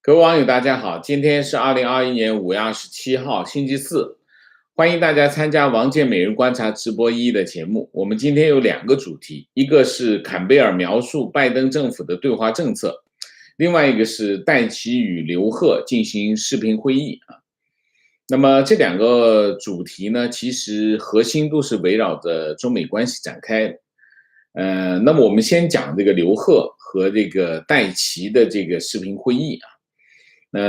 各位网友，大家好，今天是2021年5月27号，星期四，欢迎大家参加王健每日观察直播的节目。我们今天有两个主题，一个是坎贝尔描述拜登政府的对华政策，另外一个是戴奇与刘鹤进行视频会议啊。那么这两个主题呢，其实核心都是围绕着中美关系展开的。那么我们先讲这个刘鹤和这个戴奇的这个视频会议啊。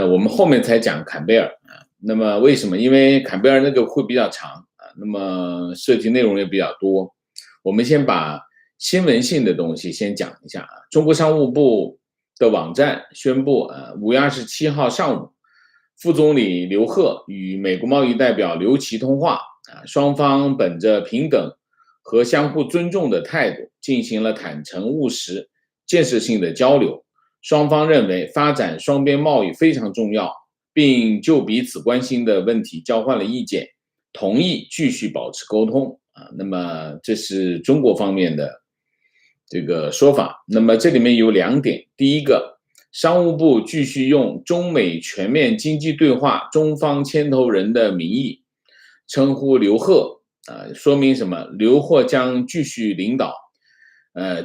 我们后面才讲坎贝尔啊。那么为什么？因为坎贝尔那个会比较长啊，那么涉及内容也比较多。我们先把新闻性的东西先讲一下啊。中国商务部的网站宣布，5月27号上午，副总理刘鹤与美国贸易代表刘奇通话啊，双方本着平等和相互尊重的态度，进行了坦诚务实、建设性的交流。双方认为发展双边贸易非常重要，并就彼此关心的问题交换了意见，同意继续保持沟通啊。那么这是中国方面的这个说法。那么这里面有两点，第一个，商务部继续用中美全面经济对话中方牵头人的名义称呼刘鹤说明什么？刘鹤将继续领导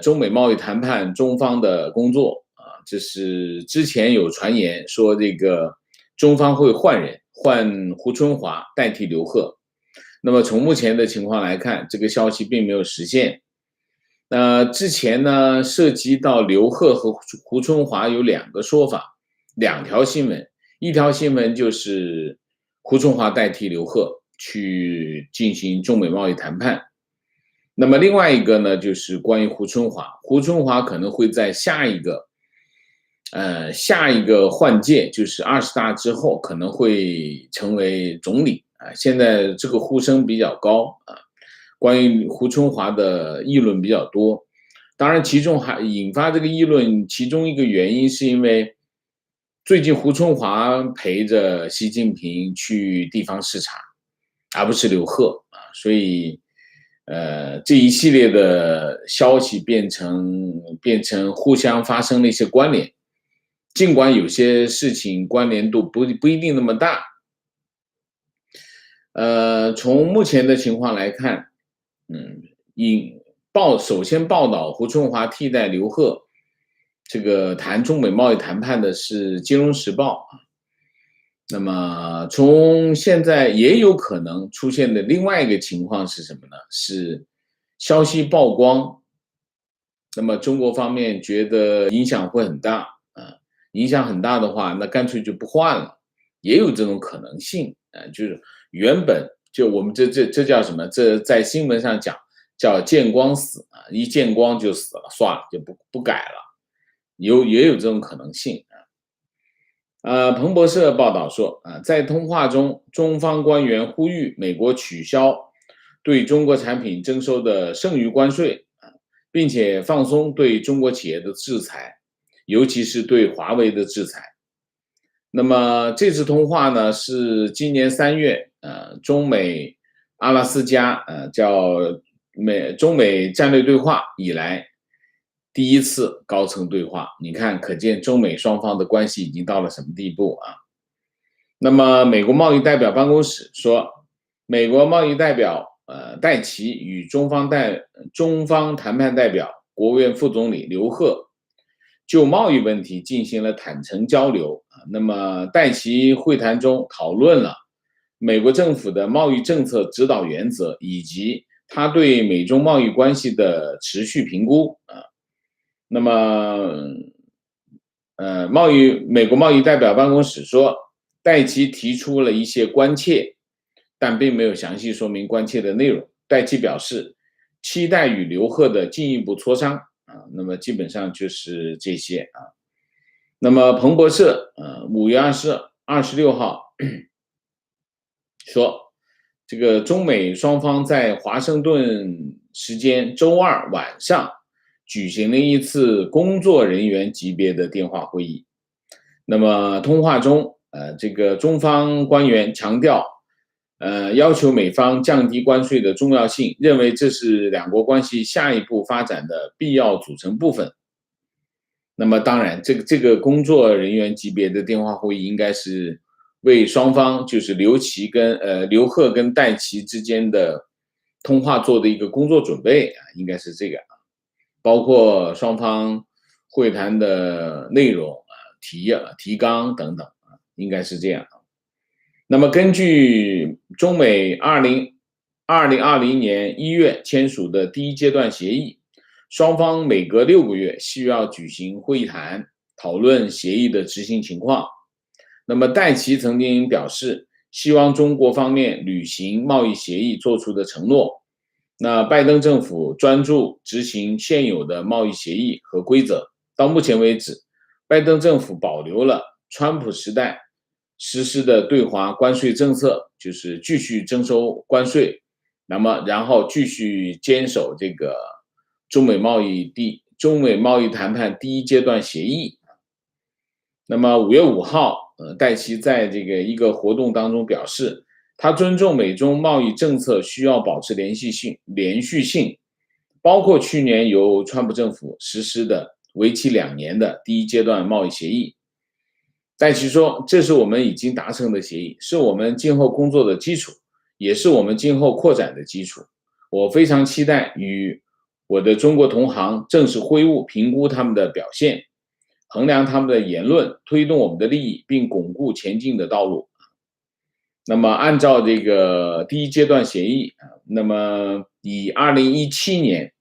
中美贸易谈判中方的工作。这是之前有传言说这个中方会换人，换胡春华代替刘鹤。那么从目前的情况来看，这个消息并没有实现。之前呢，涉及到刘鹤和胡春华有两个说法，两条新闻。一条新闻就是胡春华代替刘鹤去进行中美贸易谈判。那么另外一个呢，就是关于胡春华，胡春华可能会在下一个换届，就是20大之后，可能会成为总理啊。现在这个呼声比较高啊，关于胡春华的议论比较多。当然，其中还引发这个议论，其中一个原因是因为最近胡春华陪着习近平去地方视察，而不是刘鹤啊，所以这一系列的消息变成互相发生了一些关联。尽管有些事情关联度不一定那么大，从目前的情况来看，首先报道胡春华替代刘鹤这个谈中美贸易谈判的是《金融时报》啊。那么从现在也有可能出现的另外一个情况是什么呢？是消息曝光，那么中国方面觉得影响会很大。影响很大的话，那干脆就不换了，也有这种可能性就是原本就我们这叫什么？这在新闻上讲叫见光死啊，一见光就死了，算了，就不改了，也有这种可能性彭博社报道说在通话中，中方官员呼吁美国取消对中国产品征收的剩余关税并且放松对中国企业的制裁。尤其是对华为的制裁。那么这次通话呢，是今年3月，中美阿拉斯加叫中美战略对话以来第一次高层对话。你看，可见中美双方的关系已经到了什么地步啊？那么美国贸易代表办公室说，美国贸易代表戴奇与中方谈判代表国务院副总理刘鹤就贸易问题进行了坦诚交流。那么戴奇会谈中讨论了美国政府的贸易政策指导原则，以及他对美中贸易关系的持续评估那么美国贸易代表办公室说，戴奇提出了一些关切，但并没有详细说明关切的内容。戴奇表示期待与刘鹤的进一步磋商那么基本上就是这些那么彭博社5月26号说，这个中美双方在华盛顿时间周二晚上举行了一次工作人员级别的电话会议。那么通话中这个中方官员强调要求美方降低关税的重要性，认为这是两国关系下一步发展的必要组成部分。那么当然，这个工作人员级别的电话会议应该是为双方就是刘鹤跟戴琪之间的通话做的一个工作准备啊，应该是这个，包括双方会谈的内容啊、提纲等等啊，应该是这样。那么根据中美2020年1月签署的第一阶段协议，双方每隔6个月需要举行会谈，讨论协议的执行情况。那么戴琪曾经表示，希望中国方面履行贸易协议作出的承诺。那拜登政府专注执行现有的贸易协议和规则。到目前为止，拜登政府保留了川普时代实施的对华关税政策，就是继续征收关税，那么然后继续坚守这个中美贸易谈判第一阶段协议。那么5月5号，戴琪在这个一个活动当中表示，他尊重美中贸易政策需要保持连续性，包括去年由川普政府实施的为期2年的第一阶段贸易协议。戴琪说，这是我们已经达成的协议，是我们今后工作的基础，也是我们今后扩展的基础。我非常期待与我的中国同行正式会晤，评估他们的表现，衡量他们的言论，推动我们的利益，并巩固前进的道路。那么按照这个第一阶段协议，那么以2017年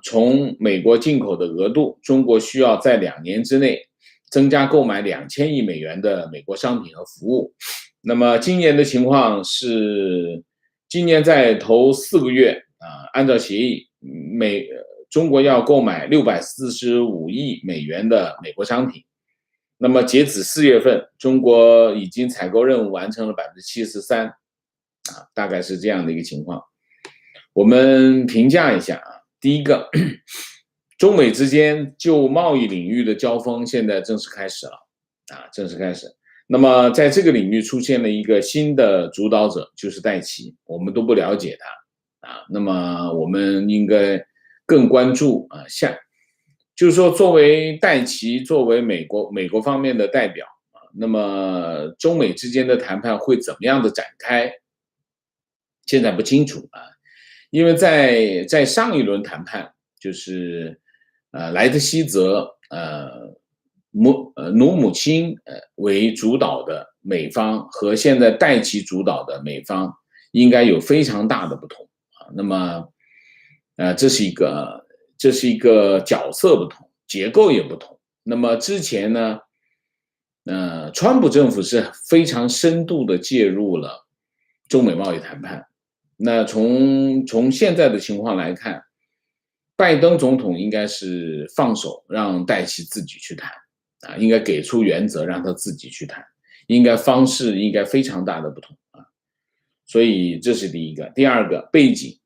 从美国进口的额度，中国需要在2年之内增加购买2000亿美元的美国商品和服务。那么今年的情况是，今年在头4个月按照协议，中国要购买645亿美元的美国商品。那么截止4月份，中国已经采购任务完成了73%，大概是这样的一个情况。我们评价一下啊，第一个，中美之间就贸易领域的交锋现在正式开始了，正式开始。那么在这个领域出现了一个新的主导者，就是戴琪，我们都不了解他那么我们应该更关注就是说作为戴琪，作为美国方面的代表那么中美之间的谈判会怎么样的展开，现在不清楚因为在上一轮谈判，就是莱特希泽努姆钦为主导的美方和现在戴琪主导的美方应该有非常大的不同那么这是一个角色不同，结构也不同。那么之前呢川普政府是非常深度的介入了中美贸易谈判。那从现在的情况来看，拜登总统应该是放手让戴琪自己去谈应该给出原则让他自己去谈，方式应该非常大的不同所以这是第一个。第二个，背景。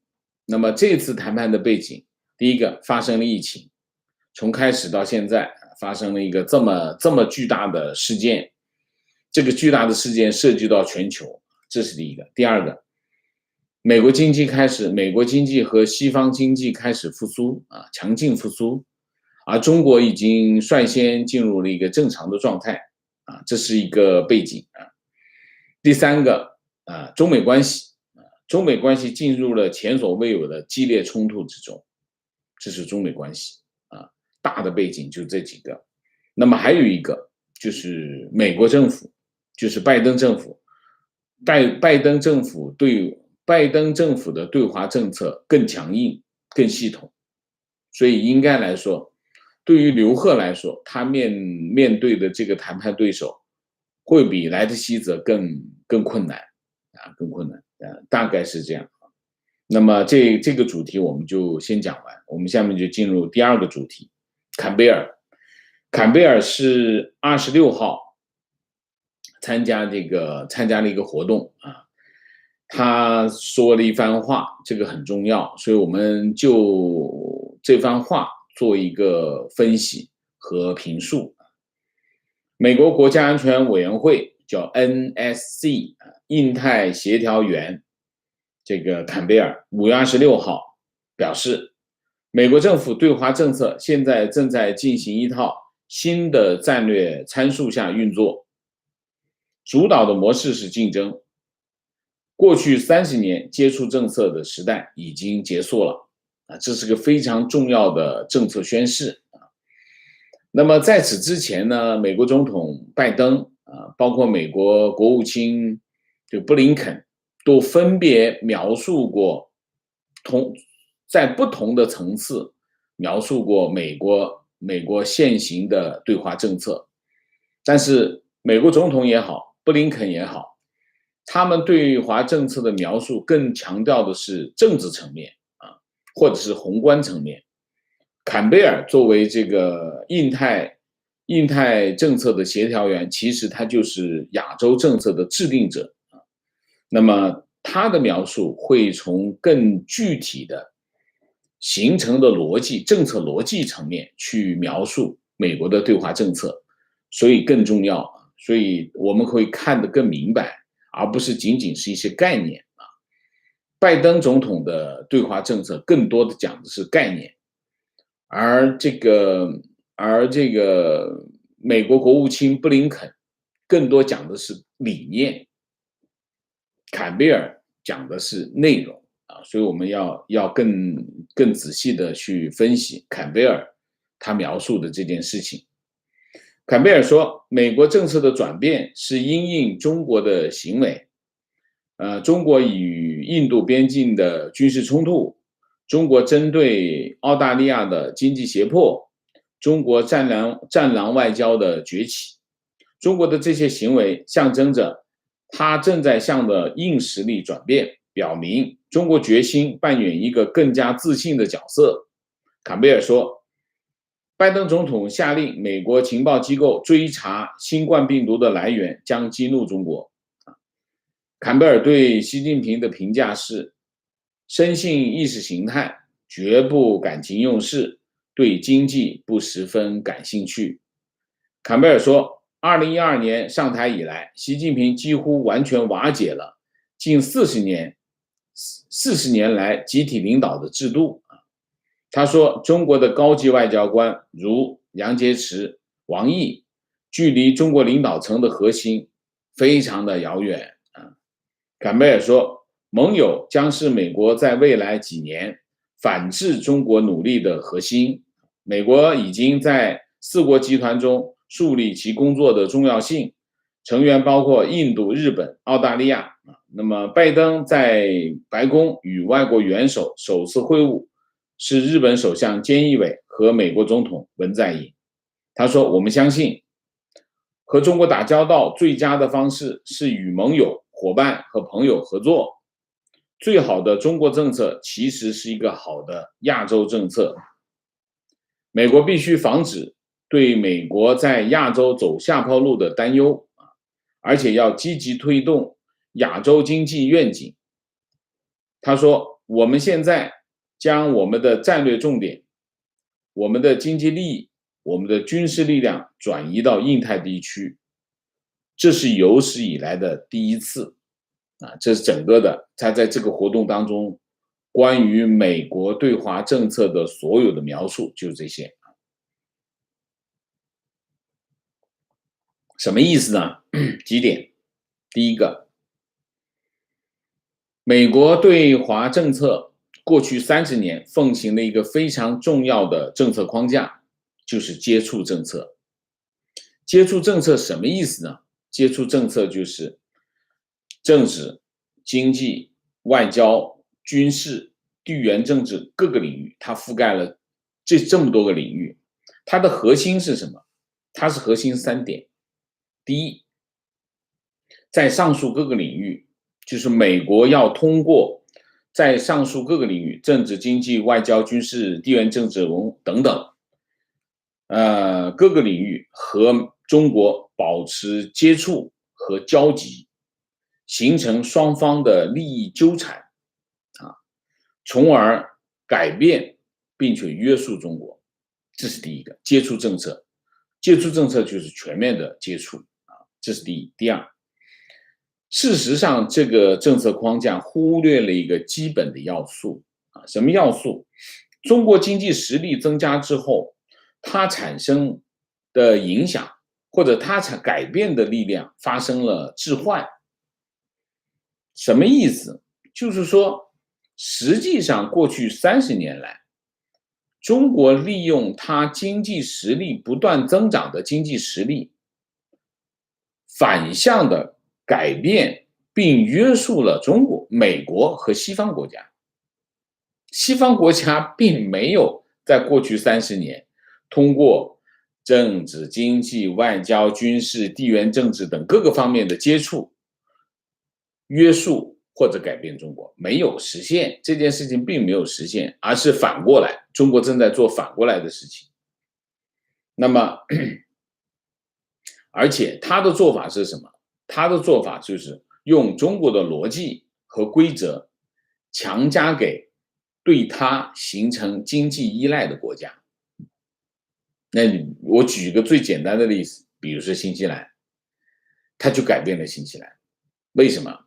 那么这次谈判的背景，第一个发生了疫情，从开始到现在发生了一个这么巨大的事件，这个巨大的事件涉及到全球，这是第一个。第二个，美国经济和西方经济开始复苏强劲复苏，而中国已经率先进入了一个正常的状态这是一个背景第三个中美关系进入了前所未有的激烈冲突之中，这是中美关系大的背景就这几个。那么还有一个就是美国政府，就是拜登政府的对华政策更强硬更系统，所以应该来说，对于刘鹤来说，他面对的这个谈判对手会比莱特希泽更困难大概是这样。那么这个主题我们就先讲完，我们下面就进入第二个主题。坎贝尔是26号参加了一个活动他说了一番话，这个很重要，所以我们就这番话做一个分析和评述。美国国家安全委员会叫 NSC 印太协调员这个坎贝尔5月26号表示，美国政府对华政策现在正在进行一套新的战略参数下运作，主导的模式是竞争。过去30年接触政策的时代已经结束了这是个非常重要的政策宣示那么在此之前呢，美国总统拜登包括美国国务卿就布林肯都分别描述过在不同的层次描述过美国现行的对华政策，但是美国总统也好，布林肯也好，他们对华政策的描述更强调的是政治层面或者是宏观层面。坎贝尔作为这个印太政策的协调员，其实他就是亚洲政策的制定者那么他的描述会从更具体的形成的政策逻辑层面去描述美国的对华政策，所以更重要，所以我们会看得更明白，而不是仅仅是一些概念拜登总统的对华政策更多的讲的是概念，而这个美国国务卿布林肯更多讲的是理念，坎贝尔讲的是内容所以我们要更仔细的去分析坎贝尔他描述的这件事情。坎贝尔说，美国政策的转变是因应中国的行为，中国与印度边境的军事冲突，中国针对澳大利亚的经济胁迫，中国战狼外交的崛起，中国的这些行为象征着它正在向着硬实力转变，表明中国决心扮演一个更加自信的角色。坎贝尔说，拜登总统下令美国情报机构追查新冠病毒的来源，将激怒中国。坎贝尔对习近平的评价是，深信意识形态，绝不感情用事，对经济不十分感兴趣。坎贝尔说，2012年上台以来，习近平几乎完全瓦解了近40年来集体领导的制度。他说，中国的高级外交官如杨洁篪、王毅，距离中国领导层的核心非常的遥远。坎贝尔说，盟友将是美国在未来几年反制中国努力的核心。美国已经在4国集团中树立其工作的重要性，成员包括印度、日本、澳大利亚。那么，拜登在白宫与外国元首首次会晤是日本首相菅义伟和美国总统文在寅。他说，我们相信和中国打交道最佳的方式是与盟友、伙伴和朋友合作。最好的中国政策其实是一个好的亚洲政策。美国必须防止对美国在亚洲走下坡路的担忧，而且要积极推动亚洲经济愿景。他说，我们现在将我们的战略重点、我们的经济利益、我们的军事力量转移到印太地区，这是有史以来的第一次这是整个的他在这个活动当中关于美国对华政策的所有的描述就是这些。什么意思呢？几点。第一个，美国对华政策过去30年奉行了一个非常重要的政策框架，就是接触政策。接触政策什么意思呢？接触政策就是政治、经济、外交、军事、地缘政治各个领域，它覆盖了这么多个领域。它的核心是什么？它是核心3点。第一，在上述各个领域，就是美国要通过在上述各个领域，政治、经济、外交、军事、地缘政治等等，各个领域和中国保持接触和交集，形成双方的利益纠缠，从而改变并且约束中国。这是第一个，接触政策。接触政策就是全面的接触这是第一。第二，事实上这个政策框架忽略了一个基本的要素什么要素？中国经济实力增加之后，它产生的影响或者它改变的力量发生了置换。什么意思？就是说，实际上过去30年来，中国利用它经济实力不断增长的经济实力，反向的改变并约束了美国和西方国家。西方国家并没有在过去30年通过政治、经济、外交、军事、地缘政治等各个方面的接触，约束或者改变中国，没有实现这件事情，并没有实现，而是反过来，中国正在做反过来的事情。那么，而且他的做法是什么？他的做法就是用中国的逻辑和规则强加给对他形成经济依赖的国家。那我举一个最简单的例子，比如说新西兰，他就改变了新西兰。为什么？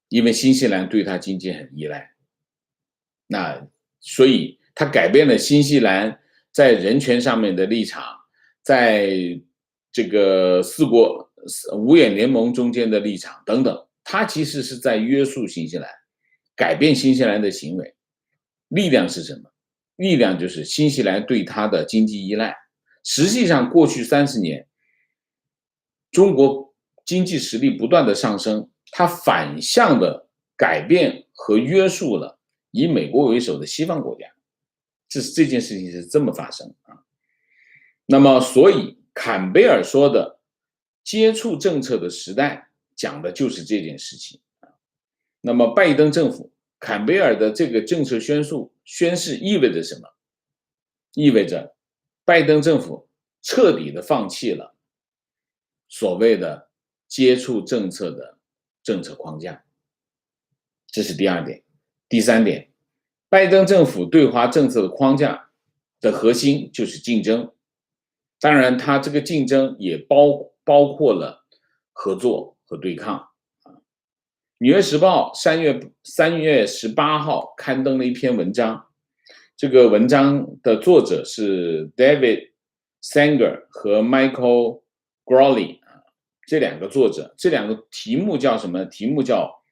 因为新西兰对他经济很依赖，那所以他改变了新西兰在人权上面的立场，在这个五眼联盟中间的立场等等，他其实是在约束新西兰，改变新西兰的行为。力量是什么？力量就是新西兰对他的经济依赖。实际上，过去30年，中国经济实力不断的上升，它反向的改变和约束了以美国为首的西方国家。这件事情是这么发生啊。那么，所以坎贝尔说的接触政策的时代，讲的就是这件事情。那么，拜登政府坎贝尔的这个政策宣誓意味着什么？意味着拜登政府彻底的放弃了所谓的接触政策的政策框架。这是第二点。第三点，拜登政府对华政策的框架的核心就是竞争。当然，它这个竞争也包括了合作和对抗。纽约时报3月18号刊登了一篇文章，这个文章的作者是 David Sanger 和 Michael Growley 这两个作者，这两个题目叫什么？题目叫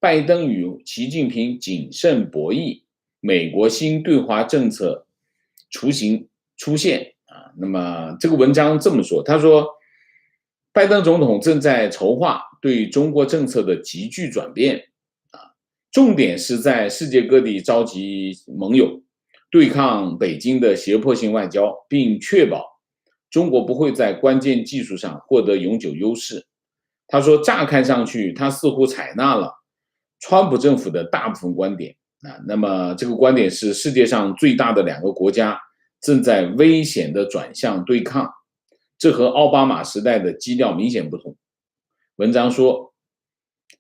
拜登与习近平谨慎博弈，美国新对华政策雏形出现啊。那么这个文章这么说，他说拜登总统正在筹划对中国政策的急剧转变啊，重点是在世界各地召集盟友，对抗北京的胁迫性外交，并确保中国不会在关键技术上获得永久优势。他说，乍看上去，他似乎采纳了川普政府的大部分观点啊。那么这个观点是世界上最大的两个国家正在危险的转向对抗。这和奥巴马时代的基调明显不同。文章说，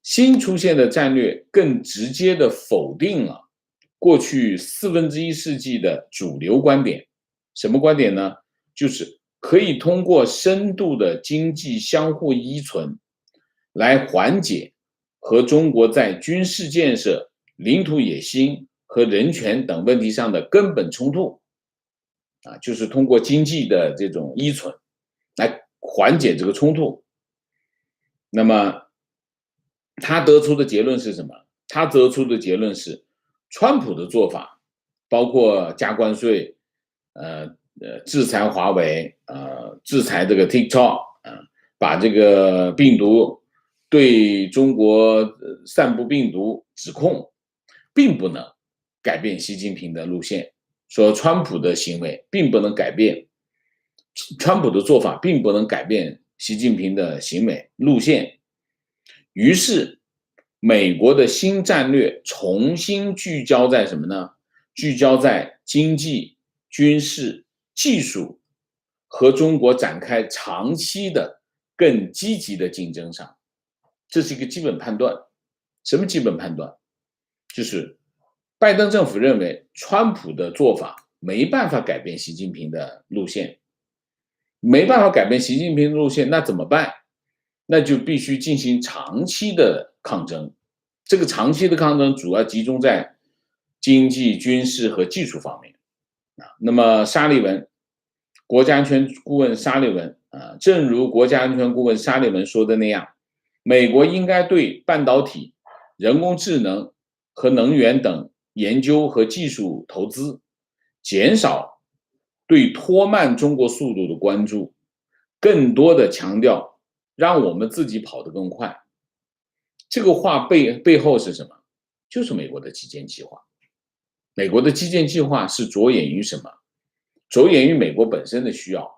新出现的战略更直接地否定了过去1/4世纪的主流观点。什么观点呢？就是可以通过深度的经济相互依存来缓解和中国在军事建设、领土野心和人权等问题上的根本冲突啊，就是通过经济的这种依存来缓解这个冲突。那么他得出的结论是什么？他得出的结论是，川普的做法包括加关税，制裁华为，制裁这个 TikTok，把这个病毒对中国散布病毒指控，并不能改变习近平的路线。说川普的行为并不能改变，川普的做法并不能改变习近平的行为路线。于是，美国的新战略重新聚焦在什么呢？聚焦在经济、军事、技术和中国展开长期的更积极的竞争上。这是一个基本判断。什么基本判断？就是拜登政府认为川普的做法没办法改变习近平的路线，没办法改变习近平的路线，那怎么办？那就必须进行长期的抗争。这个长期的抗争主要集中在经济、军事和技术方面。那么沙利文，国家安全顾问沙利文正如国家安全顾问沙利文说的那样，美国应该对半导体、人工智能和能源等研究和技术投资，减少对拖慢中国速度的关注，更多的强调让我们自己跑得更快。这个话背后是什么？就是美国的基建计划。美国的基建计划是着眼于什么？着眼于美国本身的需要，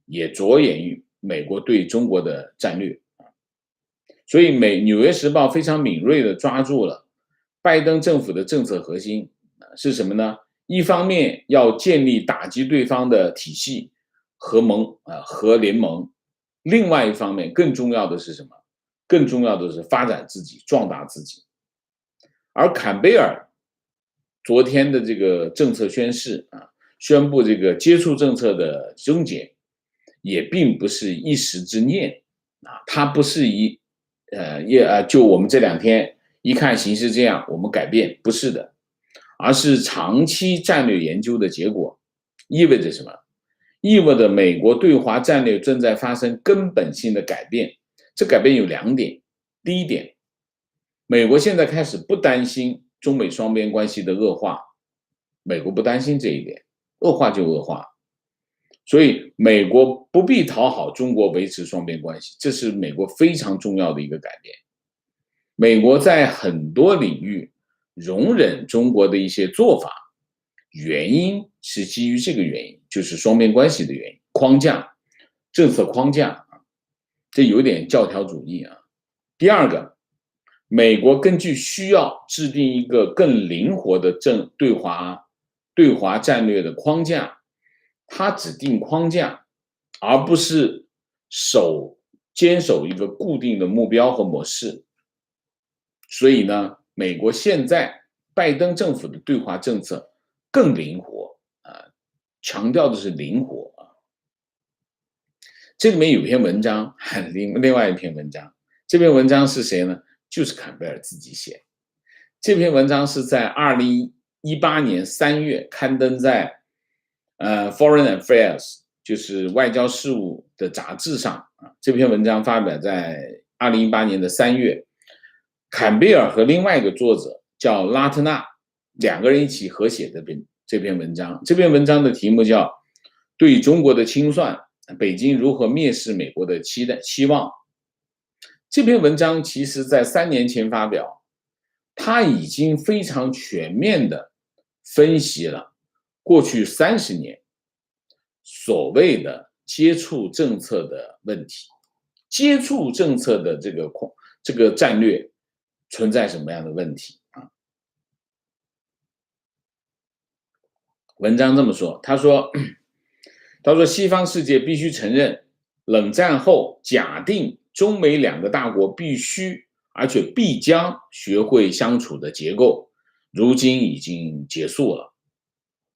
也着眼于美国对中国的战略。所以纽约时报非常敏锐地抓住了拜登政府的政策核心是什么呢？一方面要建立打击对方的体系和联盟，另外一方面更重要的是什么？更重要的是发展自己，壮大自己。而坎贝尔昨天的这个政策宣示宣布这个接触政策的终结，也并不是一时之念它不是就我们这2天一看形势这样，我们改变，不是的，而是长期战略研究的结果。意味着什么？意味着美国对华战略正在发生根本性的改变。这改变有2点。第一点，美国现在开始不担心中美双边关系的恶化，美国不担心这一点，恶化就恶化。所以美国不必讨好中国维持双边关系，这是美国非常重要的一个改变。美国在很多领域容忍中国的一些做法，原因是基于这个原因，就是双边关系的原因，框架、政策框架这有点教条主义第二个，美国根据需要制定一个更灵活的对华战略的框架，它只定框架，而不是坚守一个固定的目标和模式。所以呢，美国现在拜登政府的对华政策更灵活强调的是灵活这里面有篇文章，另外一篇文章，这篇文章是谁呢？就是坎贝尔自己写。这篇文章是在2018年3月刊登在Foreign Affairs， 就是外交事务的杂志上这篇文章发表在2018年的3月。坎贝尔和另外一个作者叫拉特纳，两个人一起合写的这篇文章。这篇文章的题目叫《对中国的清算：北京如何蔑视美国的期望》。这篇文章其实在3年前发表，他已经非常全面地分析了过去30年所谓的接触政策的问题，接触政策的这个战略存在什么样的问题文章这么说，他说西方世界必须承认，冷战后假定中美2个大国必须而且必将学会相处的结构，如今已经结束了。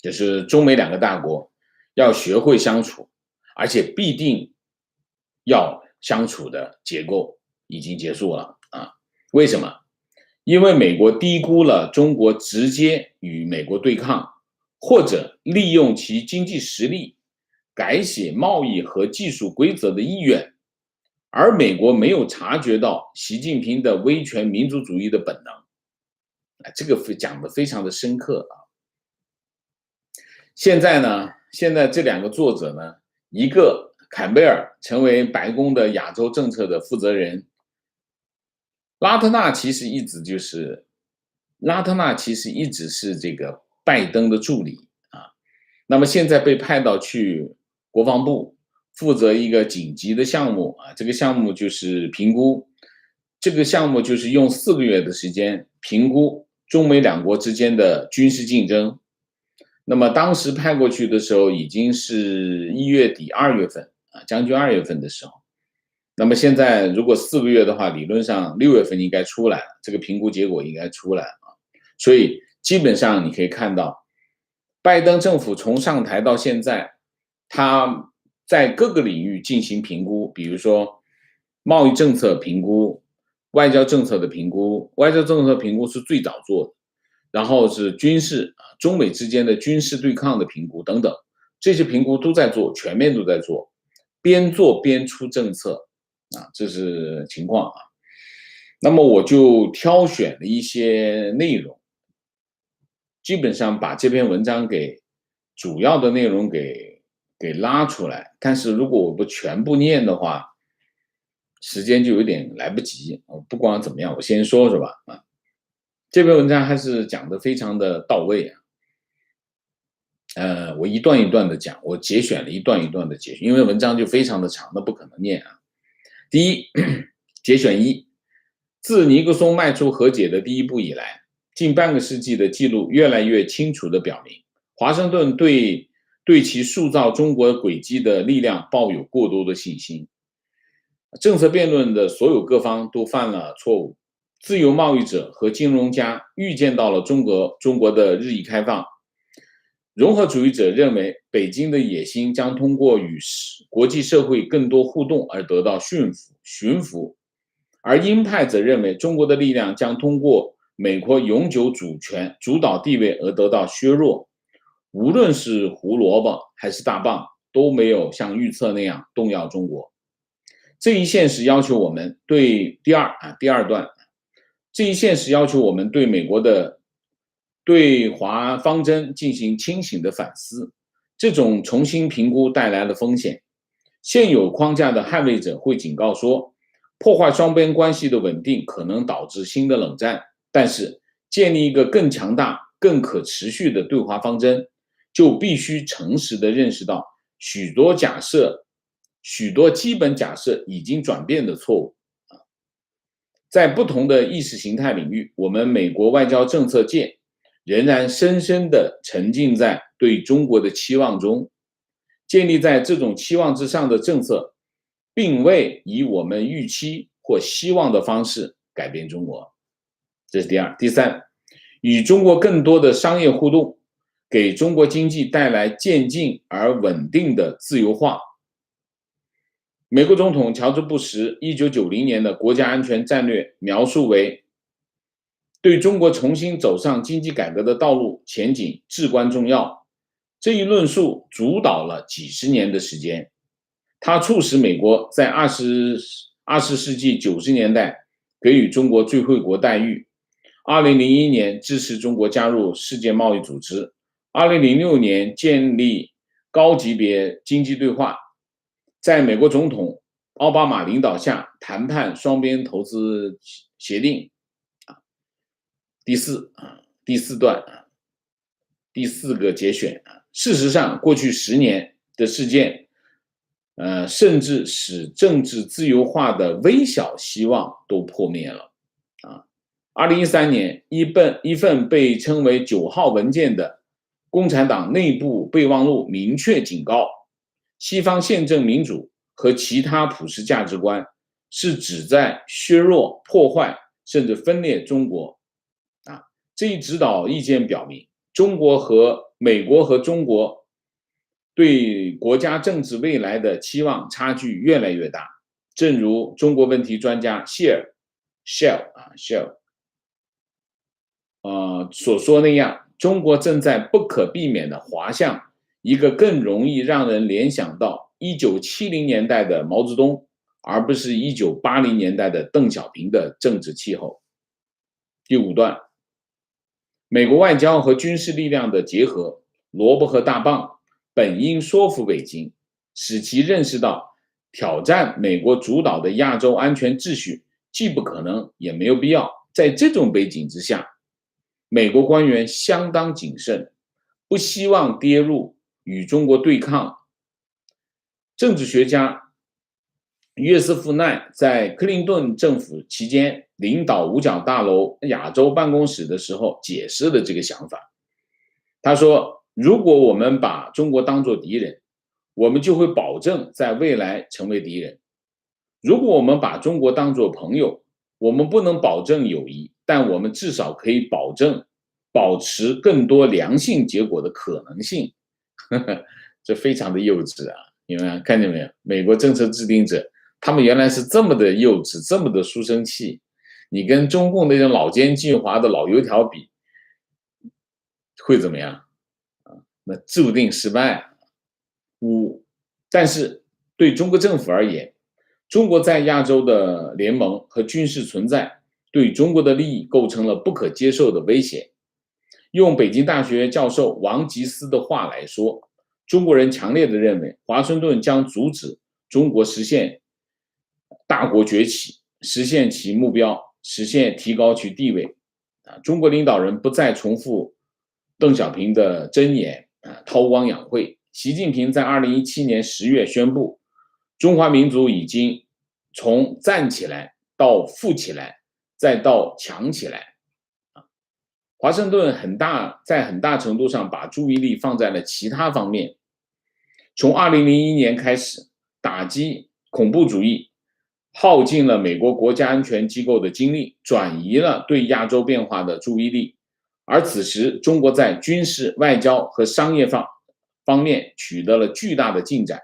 就是中美2个大国要学会相处，而且必定要相处的结构已经结束了为什么？因为美国低估了中国直接与美国对抗，或者利用其经济实力改写贸易和技术规则的意愿，而美国没有察觉到习近平的威权民族主义的本能这个讲得非常的深刻现在这2个作者呢，一个坎贝尔成为白宫的亚洲政策的负责人，拉特纳其实一直是这个拜登的助理那么现在被派到去国防部负责一个紧急的项目这个项目就是评估，这个项目就是用4个月的时间评估中美2国之间的军事竞争。那么当时派过去的时候已经是1月底2月份将近2月份的时候。那么现在如果4个月的话，理论上6月份应该出来了，这个评估结果应该出来所以基本上你可以看到，拜登政府从上台到现在，他在各个领域进行评估，比如说贸易政策评估、外交政策的评估，外交政策评估是最早做的，然后是军事中美之间的军事对抗的评估等等，这些评估都在做，全面都在做，边做边出政策这是情况啊。那么我就挑选了一些内容，基本上把这篇文章给主要的内容给拉出来，但是如果我不全部念的话，时间就有点来不及。不管怎么样，我先说说吧这篇文章还是讲的非常的到位我一段一段的讲，我节选了一段一段的节选，因为文章就非常的长，那不可能念第一，节选一，自尼克松迈出和解的第一步以来，近半个世纪的记录越来越清楚地表明，华盛顿对其塑造中国轨迹的力量抱有过多的信心。政策辩论的所有各方都犯了错误，自由贸易者和金融家预见到了中国的日益开放，融合主义者认为北京的野心将通过与国际社会更多互动而得到驯服，而鹰派则认为中国的力量将通过美国永久主导地位而得到削弱。无论是胡萝卜还是大棒，都没有像预测那样动摇中国。这一现实要求我们对第二段，这一现实要求我们对美国的对华方针进行清醒的反思。这种重新评估带来了风险。现有框架的捍卫者会警告说，破坏双边关系的稳定可能导致新的冷战，但是建立一个更强大、更可持续的对华方针，就必须诚实地认识到许多基本假设已经转变的错误。在不同的意识形态领域，我们美国外交政策界仍然深深地沉浸在对中国的期望中。建立在这种期望之上的政策，并未以我们预期或希望的方式改变中国。这是第二。第三，与中国更多的商业互动，给中国经济带来渐进而稳定的自由化。美国总统乔治·布什1990年的国家安全战略描述为，对中国重新走上经济改革的道路前景至关重要。这一论述主导了几十年的时间，它促使美国在20世纪90年代给予中国最惠国待遇，2001年支持中国加入世界贸易组织，2006年建立高级别经济对话，在美国总统奥巴马领导下谈判双边投资协定。第四个节选。事实上，过去10年的事件，甚至使政治自由化的微小希望都破灭了。2013年，一份被称为9号文件的共产党内部备忘录明确警告，西方宪政民主和其他普世价值观是旨在削弱、破坏甚至分裂中国。这一指导意见表明，美国和中国对国家政治未来的期望差距越来越大。正如中国问题专家谢尔所说那样，中国正在不可避免地滑向一个更容易让人联想到1970年代的毛泽东，而不是1980年代的邓小平的政治气候。第5段，美国外交和军事力量的结合，萝卜和大棒，本应说服北京，使其认识到挑战美国主导的亚洲安全秩序既不可能也没有必要。在这种背景之下，美国官员相当谨慎，不希望跌入与中国对抗。政治学家约瑟夫·奈在克林顿政府期间领导五角大楼亚洲办公室的时候解释了这个想法。他说，如果我们把中国当作敌人，我们就会保证在未来成为敌人；如果我们把中国当作朋友，我们不能保证友谊，但我们至少可以保持更多良性结果的可能性。这非常的幼稚啊！你们看见没有？美国政策制定者他们原来是这么的幼稚，这么的书生气。你跟中共那种老奸巨猾的老油条比，会怎么样？那注定失败。但是对中国政府而言，中国在亚洲的联盟和军事存在对中国的利益构成了不可接受的威胁。用北京大学教授王吉思的话来说，中国人强烈地认为，华盛顿将阻止中国实现大国崛起，实现其目标，实现提高其地位。中国领导人不再重复邓小平的箴言，韬光养晦。习近平在2017年10月宣布，中华民族已经从站起来到富起来，再到强起来。华盛顿在很大程度上把注意力放在了其他方面。从2001年开始，打击恐怖主义耗尽了美国国家安全机构的精力，转移了对亚洲变化的注意力。而此时，中国在军事、外交和商业方面取得了巨大的进展。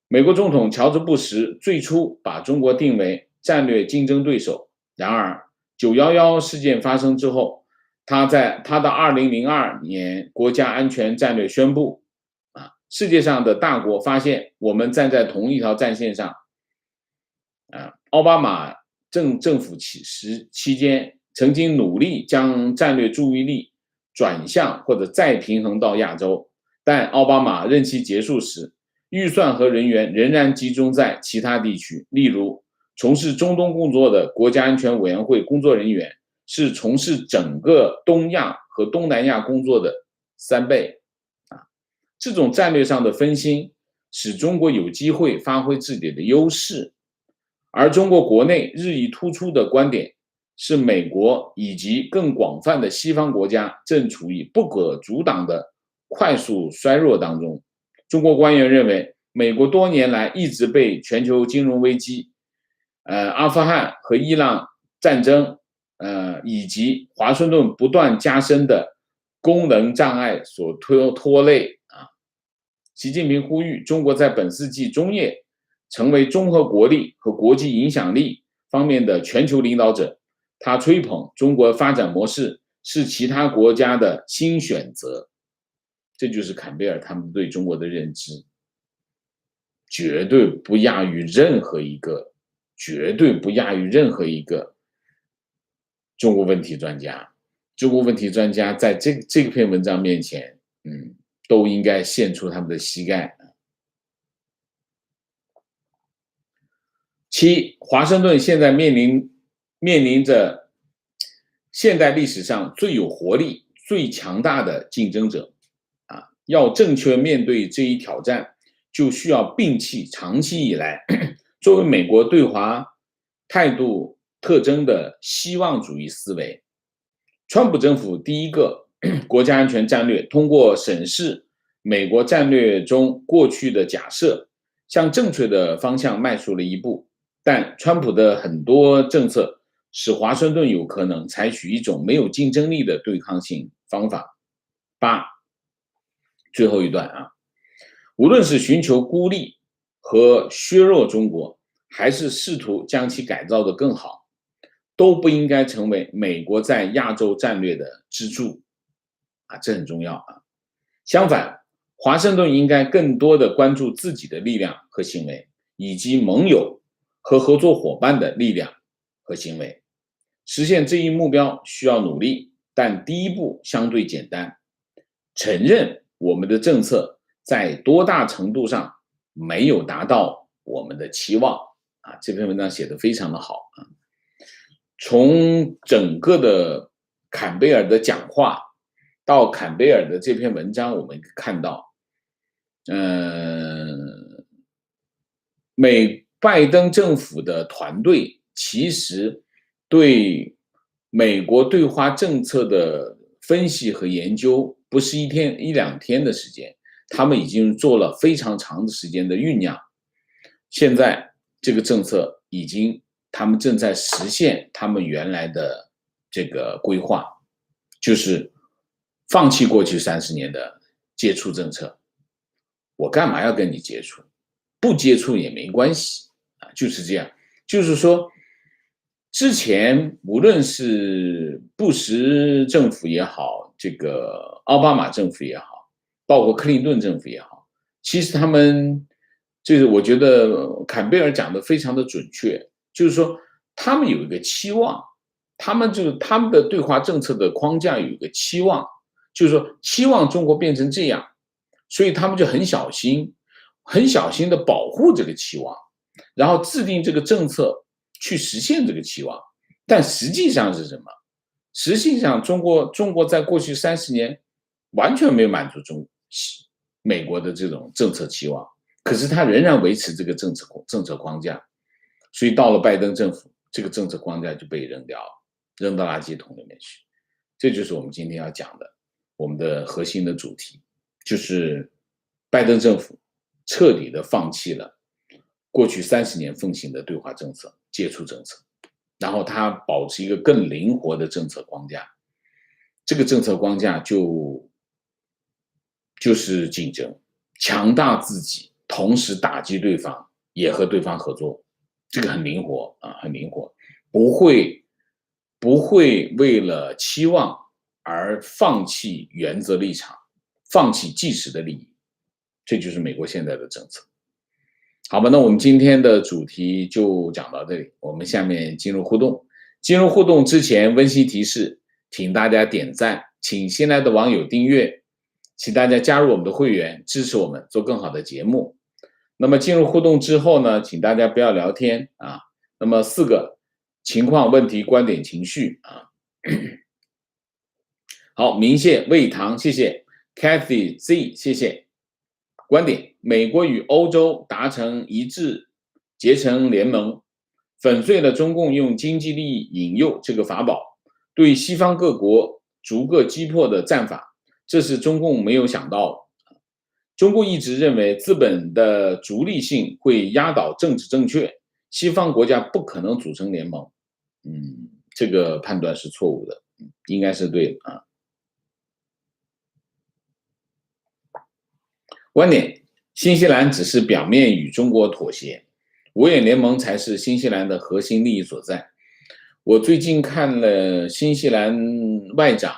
美国总统乔治·布什最初把中国定为战略竞争对手，然而911事件发生之后，他的2002年国家安全战略宣布，世界上的大国发现我们站在同一条战线上。奥巴马政府期间曾经努力将战略注意力转向或者再平衡到亚洲，但奥巴马任期结束时，预算和人员仍然集中在其他地区，例如从事中东工作的国家安全委员会工作人员是从事整个东亚和东南亚工作的3倍。这种战略上的分心使中国有机会发挥自己的优势，而中国国内日益突出的观点是美国以及更广泛的西方国家正处于不可阻挡的快速衰弱当中。中国官员认为，美国多年来一直被全球金融危机、阿富汗和伊朗战争，以及华盛顿不断加深的功能障碍所拖累。习近平呼吁中国在本世纪中叶成为综合国力和国际影响力方面的全球领导者。他吹捧中国发展模式是其他国家的新选择。这就是坎贝尔他们对中国的认知，绝对不亚于任何一个中国问题专家。中国问题专家在这篇文章面前，都应该献出他们的膝盖。7. 华盛顿现在面临着现代历史上最有活力、最强大的竞争者。要正确面对这一挑战，就需要摒弃长期以来作为美国对华态度特征的希望主义思维。川普政府第一个国家安全战略通过审视美国战略中过去的假设，向正确的方向迈出了一步，但川普的很多政策使华盛顿有可能采取一种没有竞争力的对抗性方法。8. 最后一段无论是寻求孤立和削弱中国，还是试图将其改造得更好，都不应该成为美国在亚洲战略的支柱。这很重要。相反，华盛顿应该更多地关注自己的力量和行为，以及盟友和合作伙伴的力量和行为。实现这一目标需要努力，但第一步相对简单，承认我们的政策在多大程度上没有达到我们的期望。这篇文章写得非常的好。从整个的坎贝尔的讲话到坎贝尔的这篇文章，我们看到拜登政府的团队其实对美国对华政策的分析和研究不是一两天的时间，他们已经做了非常长的时间的酝酿。现在这个政策他们正在实现他们原来的这个规划，就是放弃过去30年的接触政策。我干嘛要跟你接触？不接触也没关系。就是这样。就是说，之前无论是布什政府也好，这个奥巴马政府也好，包括克林顿政府也好，其实他们就是我觉得坎贝尔讲的非常的准确，就是说他们有一个期望，他们的对华政策的框架有一个期望，就是说期望中国变成这样，所以他们就很小心，很小心的保护这个期望，然后制定这个政策去实现这个期望。但实际上是什么？实际上中国在过去30年完全没有满足美国的这种政策期望，可是他仍然维持这个政策框架，所以到了拜登政府，这个政策框架就被扔掉了，扔到垃圾桶里面去。这就是我们今天要讲的，我们的核心的主题，就是拜登政府彻底的放弃了过去30年奉行的对华政策、接触政策，然后他保持一个更灵活的政策框架。这个政策框架就是竞争，强大自己，同时打击对方，也和对方合作。这个很灵活啊，很灵活，不会为了期望而放弃原则立场，放弃即时的利益。这就是美国现在的政策。好吧，那我们今天的主题就讲到这里，我们下面进入互动。进入互动之前，温馨提示，请大家点赞，请新来的网友订阅，请大家加入我们的会员，支持我们做更好的节目。那么进入互动之后呢，请大家不要聊天啊。那么4个情况、问题、观点、情绪啊。好，明谢魏唐，谢谢 Kathy Z， 谢谢。观点：美国与欧洲达成一致，结成联盟，粉碎了中共用经济利益引诱这个法宝，对西方各国逐个击破的战法，这是中共没有想到的。中共一直认为资本的逐利性会压倒政治正确，西方国家不可能组成联盟。这个判断是错误的，应该是对的啊。观点：新西兰只是表面与中国妥协，五眼联盟才是新西兰的核心利益所在。我最近看了新西兰外长，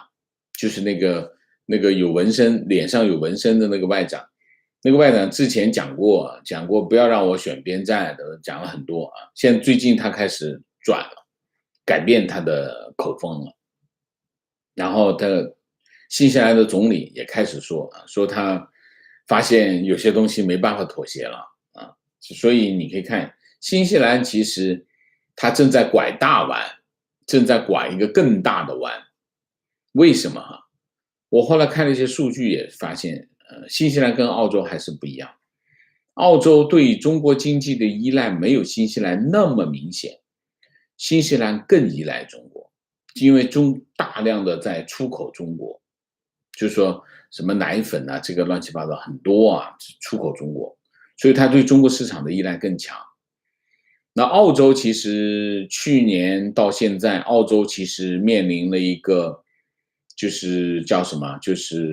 就是那个有纹身，脸上有纹身的那个外长。那个外长之前讲过不要让我选边站的，讲了很多啊。现在最近他开始转了，改变他的口风了。然后新西兰的总理也开始说他发现有些东西没办法妥协了啊。所以你可以看新西兰其实他正在拐大弯，正在拐一个更大的弯。为什么我后来看了一些数据也发现新西兰跟澳洲还是不一样。澳洲对中国经济的依赖没有新西兰那么明显，新西兰更依赖中国，因为大量的在出口中国，就是说什么奶粉啊，这个乱七八糟很多啊，出口中国，所以它对中国市场的依赖更强。那澳洲其实去年到现在，澳洲其实面临了一个就是叫什么，就是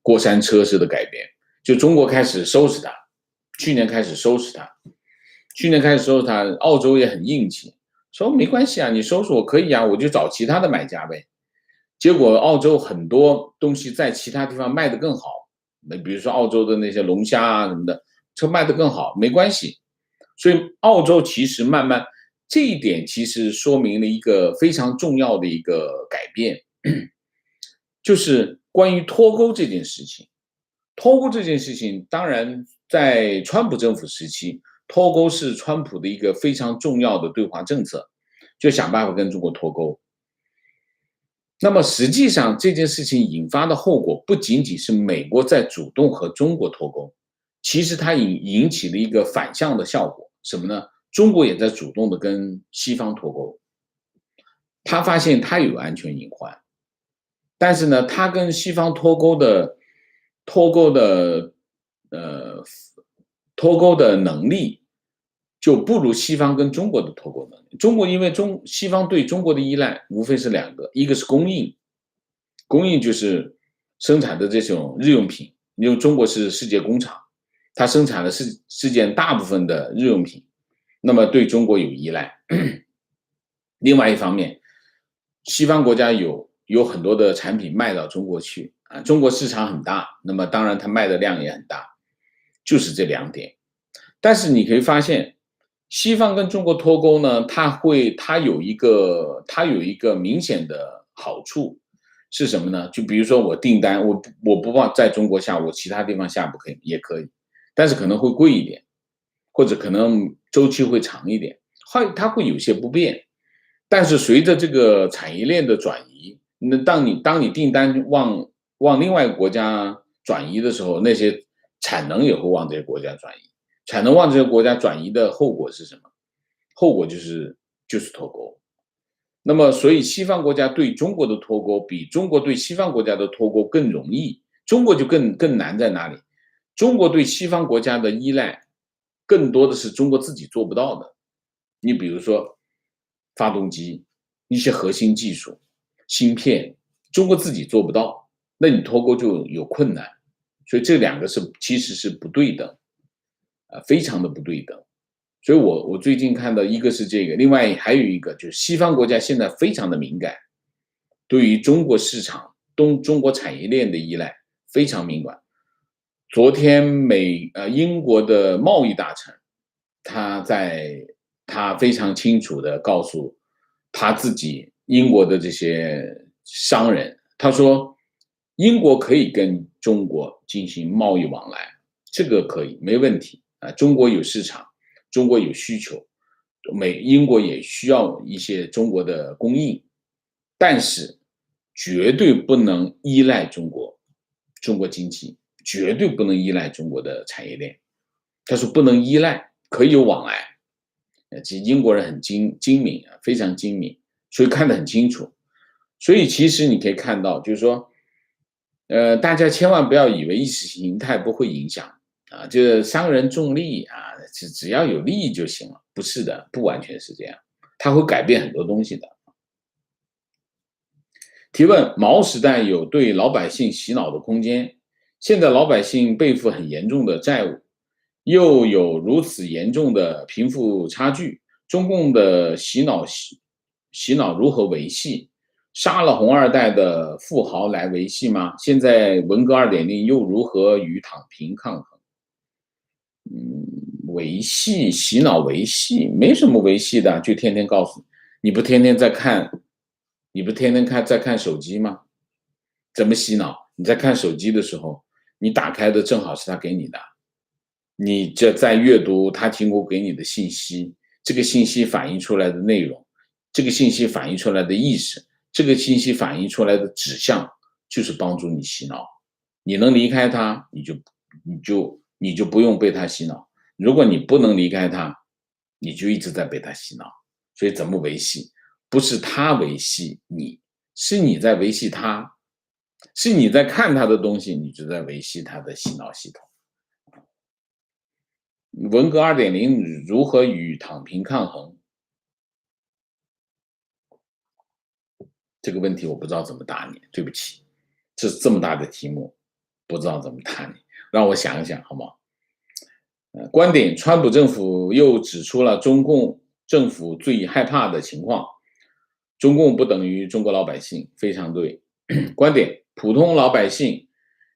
过山车式的改变，就中国开始收拾它，去年开始收拾它，澳洲也很硬气，说没关系啊，你收拾我可以啊，我就找其他的买家呗。结果澳洲很多东西在其他地方卖得更好，比如说澳洲的那些龙虾啊什么的，这卖得更好，没关系。所以澳洲其实慢慢这一点其实说明了一个非常重要的一个改变，就是关于脱钩这件事情。脱钩这件事情，当然在川普政府时期，脱钩是川普的一个非常重要的对华政策，就想办法跟中国脱钩。那么实际上这件事情引发的后果不仅仅是美国在主动和中国脱钩，其实它引起了一个反向的效果，什么呢？中国也在主动的跟西方脱钩，他发现他有安全隐患，但是呢，他跟西方脱钩的能力就不如西方跟中国的脱钩能力。中国因为西方对中国的依赖无非是2个，一个是供应就是生产的这种日用品，因为中国是世界工厂，它生产的是世界大部分的日用品，那么对中国有依赖。另外一方面，西方国家有有很多的产品卖到中国去啊，中国市场很大，那么当然它卖的量也很大，就是这两点。但是你可以发现，西方跟中国脱钩呢，它有一个明显的好处是什么呢？就比如说我订单，我不往在中国下，我其他地方下不可以也可以，但是可能会贵一点，或者可能周期会长一点，它会有些不便。但是随着这个产业链的转移，那当你订单往另外一个国家转移的时候，那些产能也会往这些国家转移。产能往这些国家转移的后果是什么？后果就是脱钩。那么，所以西方国家对中国的脱钩，比中国对西方国家的脱钩更容易。中国就更难在哪里？中国对西方国家的依赖，更多的是中国自己做不到的。你比如说，发动机一些核心技术、芯片，中国自己做不到，那你脱钩就有困难。所以这两个其实是不对等，非常的不对等。所以我最近看到一个是这个，另外还有一个就是西方国家现在非常的敏感，对于中国市场、中国产业链的依赖非常敏感。昨天英国的贸易大臣，他非常清楚的告诉他自己英国的这些商人，他说英国可以跟中国进行贸易往来，这个可以没问题啊，中国有市场，中国有需求，英国也需要一些中国的供应，但是绝对不能依赖中国经济，绝对不能依赖中国的产业链。他说不能依赖，可以有往来。其实英国人很精明啊，非常精明，所以看得很清楚。所以其实你可以看到，就是说，大家千万不要以为意识形态不会影响啊，这商人重利啊，只要有利益就行了，不是的，不完全是这样，它会改变很多东西的。提问：毛时代有对老百姓洗脑的空间，现在老百姓背负很严重的债务，又有如此严重的贫富差距，中共的洗脑如何维系？杀了红二代的富豪来维系吗？现在文革2.0又如何与躺平抗衡？维系洗脑维系没什么维系的，就天天告诉你，不天天在看，你不天天在看手机吗？怎么洗脑？你在看手机的时候，你打开的正好是他给你的，你这在阅读他提供给你的信息，这个信息反映出来的内容，这个信息反映出来的意识，这个信息反映出来的指向，就是帮助你洗脑。你能离开它，你就不用被它洗脑。如果你不能离开它，你就一直在被它洗脑。所以怎么维系？不是他维系你，是你在维系他，是你在看他的东西，你就在维系他的洗脑系统。文革2.0如何与躺平抗衡？这个问题我不知道怎么答你，对不起，这么大的题目，不知道怎么答你，让我想一想好吗？观点：川普政府又指出了中共政府最害怕的情况，中共不等于中国老百姓，非常对。观点：普通老百姓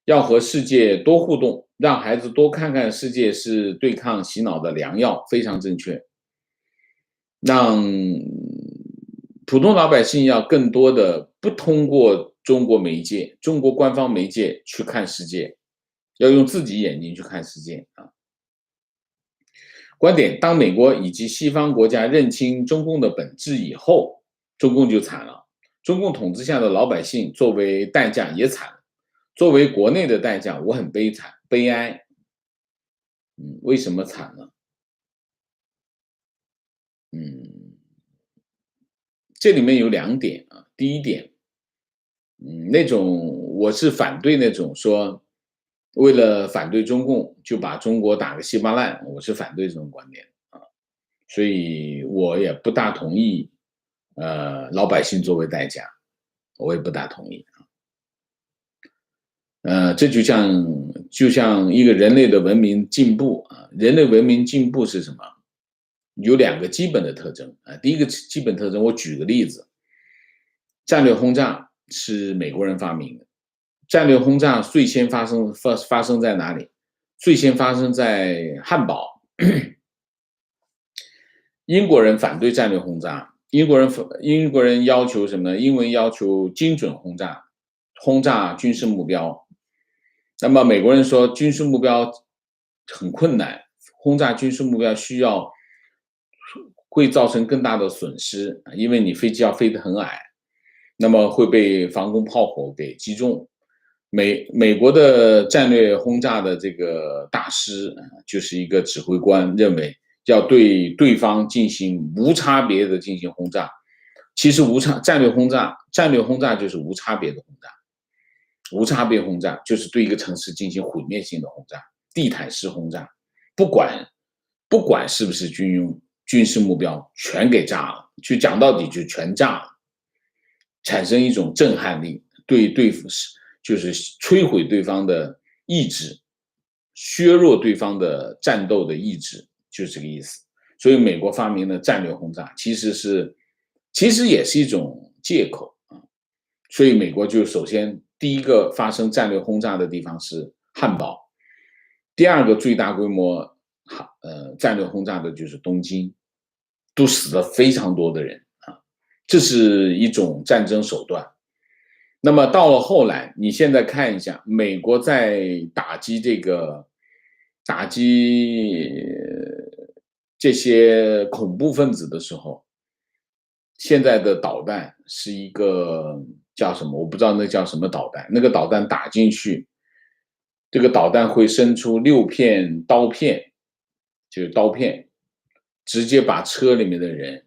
要和世界多互动，让孩子多看看世界是对抗洗脑的良药，非常正确。让普通老百姓要更多的不通过中国媒介、中国官方媒介去看世界，要用自己眼睛去看世界啊。观点：当美国以及西方国家认清中共的本质以后，中共就惨了。中共统治下的老百姓作为代价也惨，作为国内的代价，我很悲惨、悲哀。为什么惨呢？这里面有2点啊。第一点，那种我是反对那种说为了反对中共就把中国打个稀巴烂，我是反对这种观点啊，所以我也不大同意，老百姓作为代价，我也不大同意这就像一个人类的文明进步啊，人类文明进步是什么？有2个基本的特征啊。第一个基本特征，我举个例子，战略轰炸是美国人发明的。战略轰炸最先发生在哪里？最先发生在汉堡。英国人反对战略轰炸，英国人要求什么呢？英文要求精准轰炸军事目标。那么美国人说军事目标很困难，轰炸军事目标会造成更大的损失，因为你飞机要飞得很矮，那么会被防空炮火给击中。美国的战略轰炸的这个大师就是一个指挥官，认为要对对方进行无差别的进行轰炸。其实战略轰炸就是无差别的轰炸。无差别轰炸就是对一个城市进行毁灭性的轰炸，地毯式轰炸，不管是不是军事目标，全给炸了，就讲到底就全炸了，产生一种震撼力，就是摧毁对方的意志，削弱对方的战斗的意志，就是这个意思。所以美国发明的战略轰炸其实也是一种借口啊。所以美国就首先第一个发生战略轰炸的地方是汉堡，第二个最大规模战略轰炸的就是东京，都死了非常多的人啊，这是一种战争手段。那么到了后来，你现在看一下，美国在打击这些恐怖分子的时候，现在的导弹是一个叫什么？我不知道那叫什么导弹。那个导弹打进去，这个导弹会生出6片刀片，就是刀片，直接把车里面的人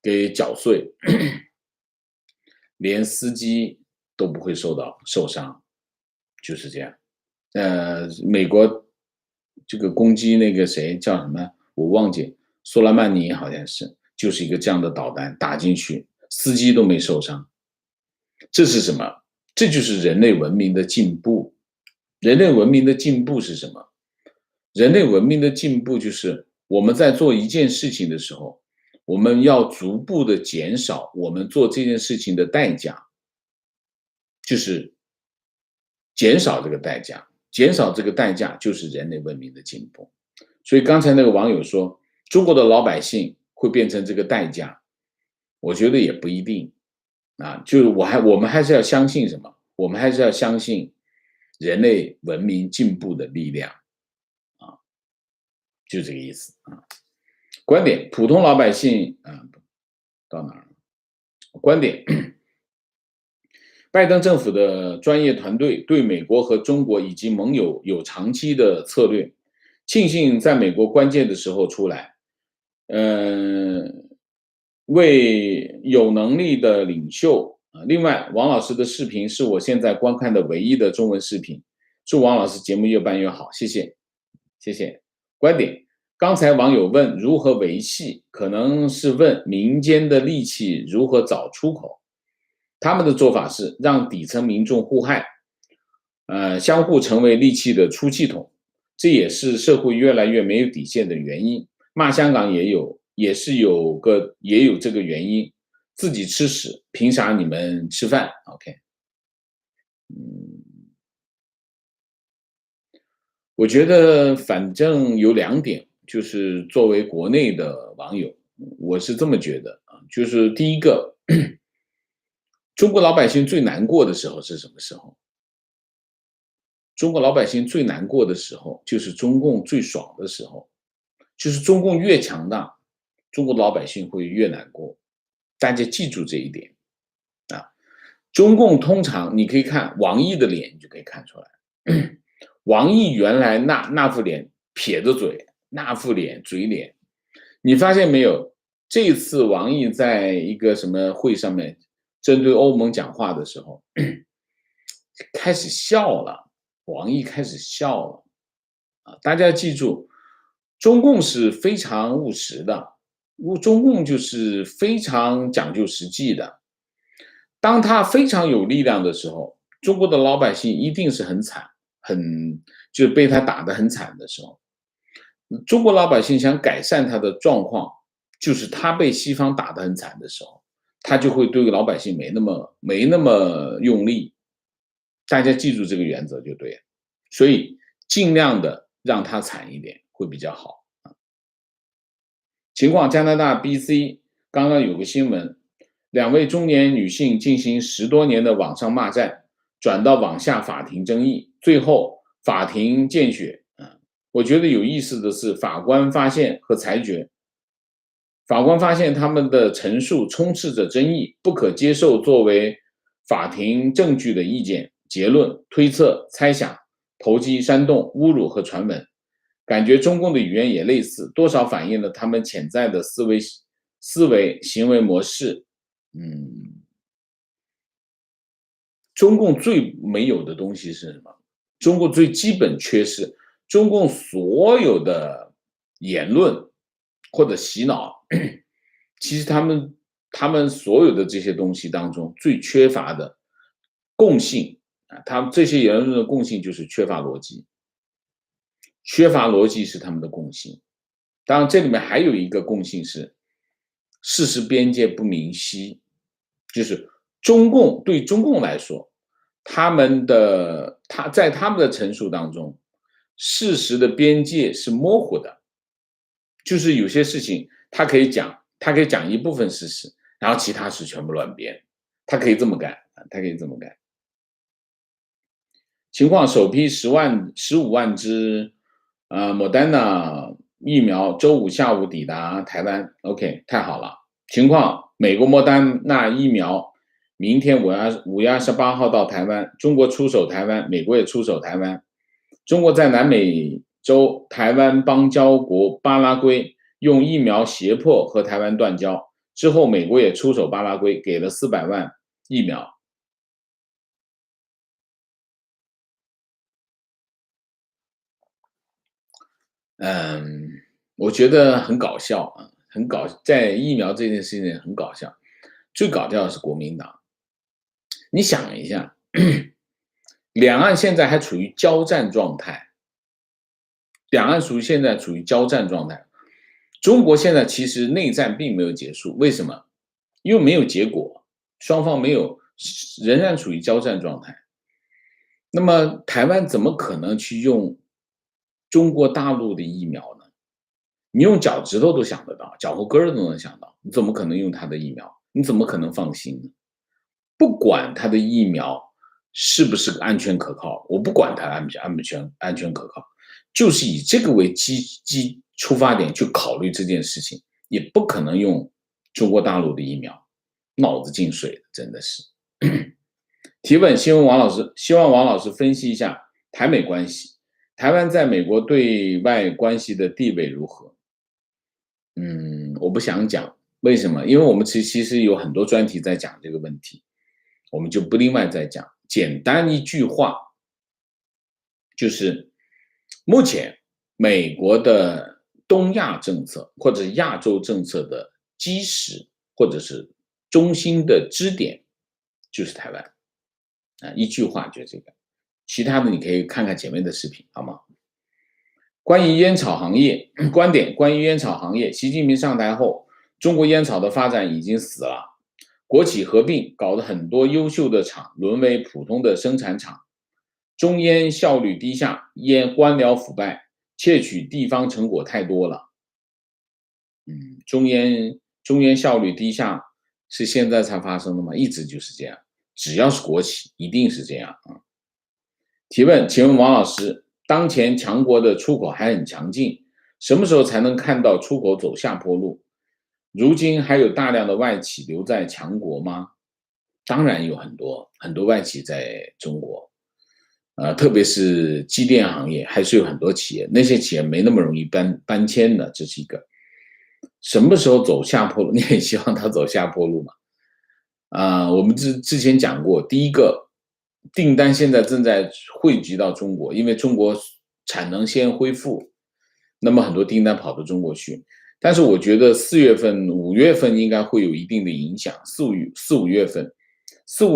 给搅碎，连司机都不会受伤，就是这样。美国这个攻击那个谁叫什么？我忘记，苏莱曼尼好像是，就是一个这样的导弹打进去，司机都没受伤。这是什么？这就是人类文明的进步。人类文明的进步是什么？人类文明的进步就是我们在做一件事情的时候，我们要逐步的减少我们做这件事情的代价，就是减少这个代价，减少这个代价就是人类文明的进步。所以刚才那个网友说，中国的老百姓会变成这个代价，我觉得也不一定啊。就是我们还是要相信什么？我们还是要相信人类文明进步的力量啊，就这个意思啊。观点：普通老百姓到哪儿了？观点：拜登政府的专业团队对美国和中国以及盟友有长期的策略，庆幸在美国关键的时候出来，为有能力的领袖另外，王老师的视频是我现在观看的唯一的中文视频。祝王老师节目越办越好，谢谢，谢谢。观点：刚才网友问如何维系，可能是问民间的戾气如何找出口。他们的做法是让底层民众互害，相互成为戾气的出气筒，这也是社会越来越没有底线的原因。骂香港也有这个原因，自己吃屎，凭啥你们吃饭 ？OK， 我觉得反正有2点，就是作为国内的网友，我是这么觉得啊，就是第一个，中国老百姓最难过的时候是什么时候？中国老百姓最难过的时候，就是中共最爽的时候，就是中共越强大，中国老百姓会越难过。大家记住这一点啊！中共通常你可以看王毅的脸，你就可以看出来，王毅原来那副脸撇着嘴，那副嘴脸，你发现没有？这次王毅在一个什么会上面针对欧盟讲话的时候，开始笑了，王毅开始笑了啊！大家记住，中共是非常务实的，中共就是非常讲究实际的。当他非常有力量的时候，中国的老百姓一定是很惨，就是被他打得很惨的时候。中国老百姓想改善他的状况，就是他被西方打得很惨的时候，他就会对老百姓没那么用力。大家记住这个原则就对了，所以尽量的让他惨一点会比较好。情况，加拿大 BC 刚刚有个新闻，两位中年女性进行10多年的网上骂战，转到网下法庭争议，最后法庭见血。我觉得有意思的是，法官发现他们的陈述充斥着争议，不可接受作为法庭证据的意见、结论、推测、猜想、投机、煽动、侮辱和传闻。感觉中共的语言也类似，多少反映了他们潜在的思维行为模式。中共最没有的东西是什么？中共最基本缺失，中共所有的言论或者洗脑，其实他们所有的这些东西当中最缺乏的共性啊，他们这些言论的共性就是缺乏逻辑。缺乏逻辑是他们的共性，当然这里面还有一个共性是事实边界不明晰，就是对中共来说，在他们的陈述当中，事实的边界是模糊的，就是有些事情他可以讲一部分事实，然后其他事全部乱编，他可以这么干。情况，首批15万支Moderna 疫苗周五下午抵达台湾 ，OK， 太好了。情况，美国莫丹纳疫苗明天5月28号到台湾，中国出手台湾，美国也出手台湾。中国在南美洲台湾邦交国巴拉圭用疫苗胁迫和台湾断交，之后美国也出手巴拉圭，给了400万疫苗。我觉得很搞笑啊，在疫苗这件事情很搞笑。最搞笑的是国民党，你想一下，两岸现在还处于交战状态，中国现在其实内战并没有结束，为什么？因为没有结果，双方仍然处于交战状态。那么台湾怎么可能去用中国大陆的疫苗呢？你用脚趾头都想得到，脚后跟都能想到，你怎么可能用他的疫苗？你怎么可能放心呢？不管他的疫苗是不是安全可靠，我不管他安全可靠，就是以这个为出发点去考虑这件事情，也不可能用中国大陆的疫苗，脑子进水了，真的是。提问：希望王老师分析一下台美关系，台湾在美国对外关系的地位如何？我不想讲，为什么？因为我们其实有很多专题在讲这个问题，我们就不另外再讲。简单一句话，就是目前美国的东亚政策或者亚洲政策的基石或者是中心的支点就是台湾一句话就这个，其他的你可以看看前面的视频，好吗？关于烟草行业观点，关于烟草行业，习近平上台后，中国烟草的发展已经死了，国企合并搞得很多优秀的厂沦为普通的生产厂，中烟效率低下，官僚腐败，窃取地方成果太多了。中烟效率低下是现在才发生的吗？一直就是这样，只要是国企一定是这样啊。提问，请问王老师，当前强国的出口还很强劲，什么时候才能看到出口走下坡路？如今还有大量的外企留在强国吗？当然有很多外企在中国，特别是机电行业，还是有很多企业，那些企业没那么容易搬迁的，这是一个。什么时候走下坡路？你也希望它走下坡路吗？我们之前讲过，第一个订单现在正在汇集到中国，因为中国产能先恢复，那么很多订单跑到中国去。但是我觉得4月份、5月份应该会有一定的影响。4、5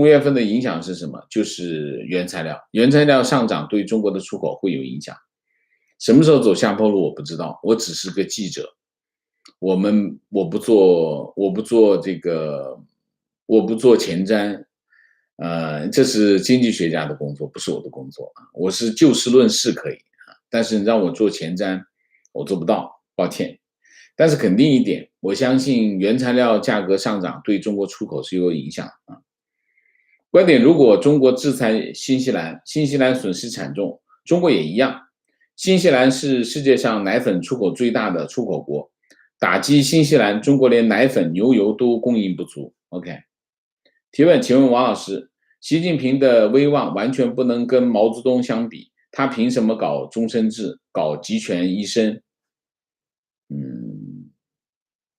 月份的影响是什么？就是原材料上涨对中国的出口会有影响。什么时候走下坡路我不知道，我只是个记者。我不做这个我不做前瞻，这是经济学家的工作，不是我的工作啊。我是就事论事可以啊，但是让我做前瞻，我做不到，抱歉。但是肯定一点，我相信原材料价格上涨对中国出口是有影响啊。观点：如果中国制裁新西兰，新西兰损失惨重，中国也一样。新西兰是世界上奶粉出口最大的出口国，打击新西兰，中国连奶粉、牛油都供应不足。OK。提问，请问王老师，习近平的威望完全不能跟毛泽东相比，他凭什么搞终身制，搞集权一身？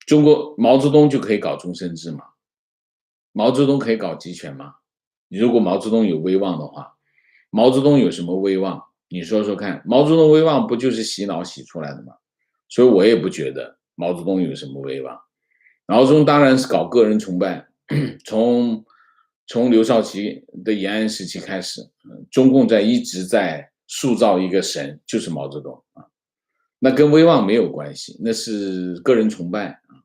中国毛泽东就可以搞终身制吗？毛泽东可以搞集权吗？如果毛泽东有威望的话，毛泽东有什么威望？你说说看，毛泽东威望不就是洗脑洗出来的吗？所以我也不觉得毛泽东有什么威望。毛泽东当然是搞个人崇拜，从刘少奇的延安时期开始，中共一直在塑造一个神，就是毛泽东啊，那跟威望没有关系，那是个人崇拜啊。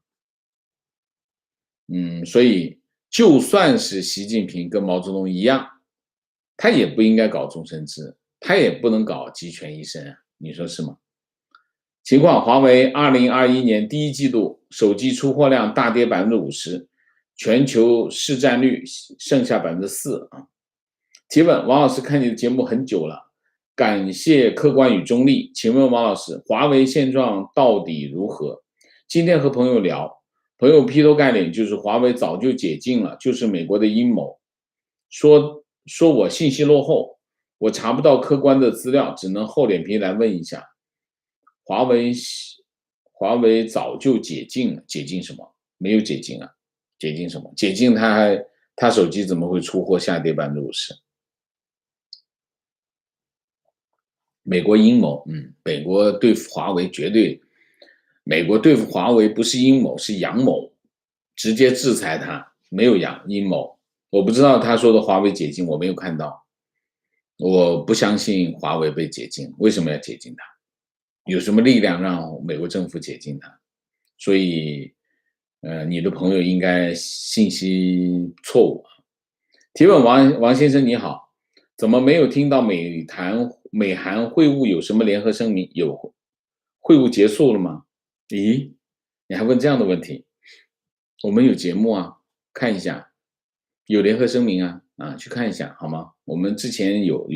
所以就算是习近平跟毛泽东一样，他也不应该搞终身制，他也不能搞集权一身啊，你说是吗？情况：华为2021年第一季度手机出货量大跌50%，全球市占率剩下4%啊。提问：王老师看你的节目很久了，感谢客观与中立，请问王老师，华为现状到底如何？今天和朋友聊，朋友劈头盖脸就是华为早就解禁了，就是美国的阴谋，说我信息落后，我查不到客观的资料，只能厚脸皮来问一下，华为早就解禁了，解禁什么？没有解禁啊，解禁什么？解禁他手机怎么会出货下跌50%？美国阴谋，美国对付华为绝对，美国对付华为不是阴谋，是阳谋，直接制裁他，没有阴谋。我不知道他说的华为解禁，我没有看到，我不相信华为被解禁，为什么要解禁它？有什么力量让美国政府解禁它？所以，你的朋友应该信息错误。提问：王先生你好，怎么没有听到美韩会晤有什么联合声明？有会晤结束了吗？咦，你还问这样的问题？我们有节目啊，看一下，有联合声明啊，去看一下好吗？我们之前有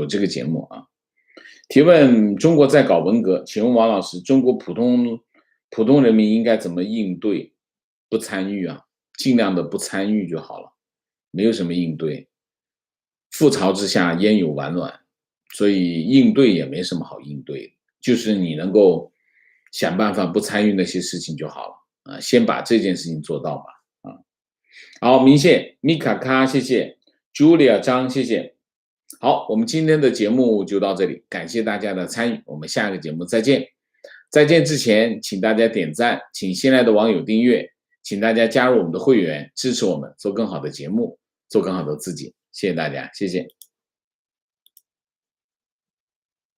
这个节目啊。提问：中国在搞文革，请问王老师，中国普通人民应该怎么应对？不参与啊，尽量的不参与就好了，没有什么应对。覆巢之下焉有完卵，所以应对也没什么好应对的，就是你能够想办法不参与那些事情就好了啊，先把这件事情做到吧啊。好，明谢米卡卡，谢谢 Julia 张，谢谢。好，我们今天的节目就到这里，感谢大家的参与，我们下个节目再见。再见之前，请大家点赞，请新来的网友订阅，请大家加入我们的会员，支持我们做更好的节目，做更好的自己。谢谢大家，谢谢。